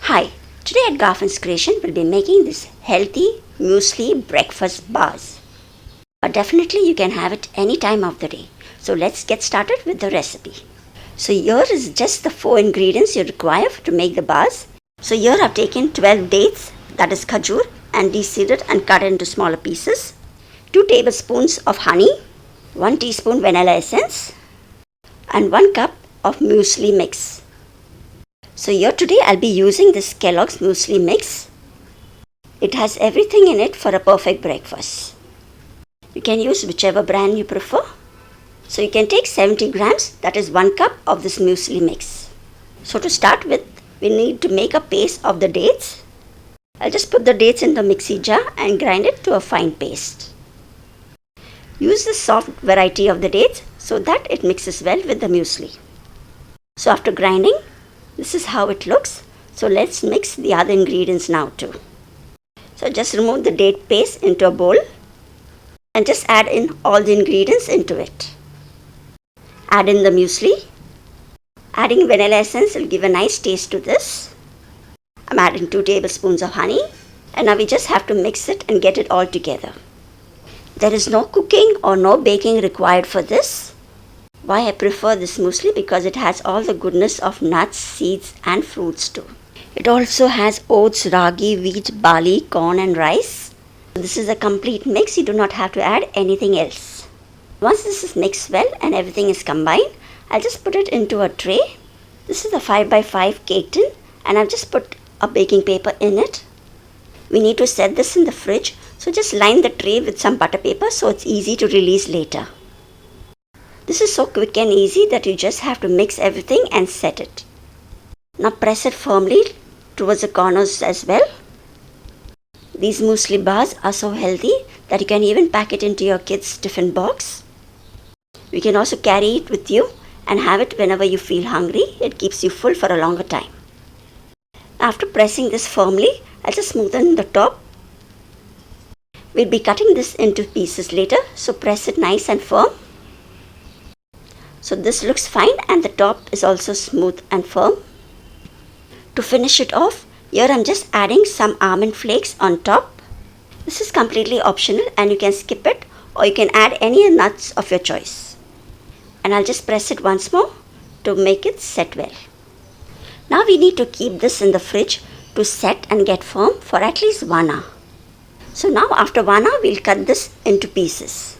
Hi, today at Garfin's Creation we'll be making this healthy muesli breakfast bars. But definitely you can have it any time of the day. So let's get started with the recipe. So here is just the 4 ingredients you require to make the bars. So here I've taken 12 dates, that is Khajur, and de-seeded and cut into smaller pieces. 2 tablespoons of honey, 1 teaspoon vanilla essence, and 1 cup of muesli mix. So here today I'll be using this Kellogg's muesli mix. It has everything in it for a perfect breakfast. You can use whichever brand you prefer. So you can take 70 grams, that is 1 cup of this muesli mix. So to start with, we need to make a paste of the dates. I'll just put the dates in the mixie jar and grind it to a fine paste. Use the soft variety of the dates so that it mixes well with the muesli. So after grinding, this is how it looks. So let's mix the other ingredients now too. So just remove the date paste into a bowl and just add in all the ingredients into it. Add in the muesli. Adding vanilla essence will give a nice taste to this. I'm adding 2 tablespoons of honey, and now we just have to mix it and get it all together. There is no cooking or no baking required for this. Why I prefer this muesli? Because it has all the goodness of nuts, seeds and fruits too. It also has oats, ragi, wheat, barley, corn and rice. This is a complete mix. You do not have to add anything else. Once this is mixed well and everything is combined, I'll just put it into a tray. This is a 5x5 cake tin and I've just put a baking paper in it. We need to set this in the fridge, so just line the tray with some butter paper so it's easy to release later. This is so quick and easy that you just have to mix everything and set it. Now press it firmly towards the corners as well. These muesli bars are so healthy that you can even pack it into your kids' tiffin box. You can also carry it with you and have it whenever you feel hungry. It keeps you full for a longer time. After pressing this firmly, I'll just smoothen the top. We'll be cutting this into pieces later, so press it nice and firm. So this looks fine and the top is also smooth and firm. To finish it off, here I'm just adding some almond flakes on top. This is completely optional and you can skip it or you can add any nuts of your choice. And I'll just press it once more to make it set well. Now we need to keep this in the fridge to set and get firm for at least 1 hour. So now after 1 hour, we'll cut this into pieces.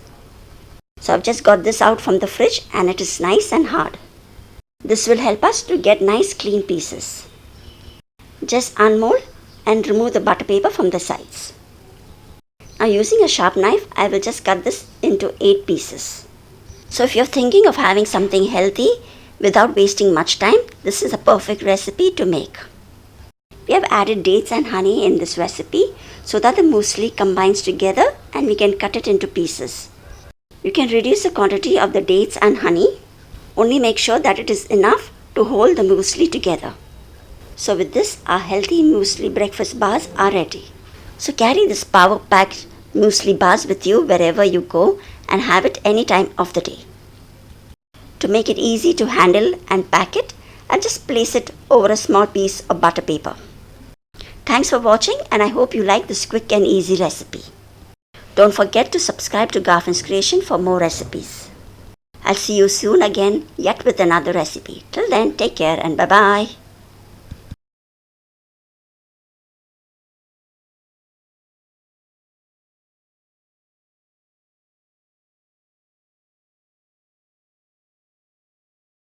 So I've just got this out from the fridge and it is nice and hard. This will help us to get nice clean pieces. Just unmold and remove the butter paper from the sides. Now using a sharp knife, I will just cut this into 8 pieces. So if you're thinking of having something healthy without wasting much time, this is a perfect recipe to make. We have added dates and honey in this recipe so that the muesli combines together and we can cut it into pieces. You can reduce the quantity of the dates and honey. Only make sure that it is enough to hold the muesli together. So with this, our healthy muesli breakfast bars are ready. So carry this power-packed muesli bars with you wherever you go and have it any time of the day. To make it easy to handle and pack it, I'll just place it over a small piece of butter paper. Thanks for watching and I hope you like this quick and easy recipe. Don't forget to subscribe to Garfin's Creation for more recipes. I'll see you soon again, yet with another recipe. Till then, take care and bye-bye.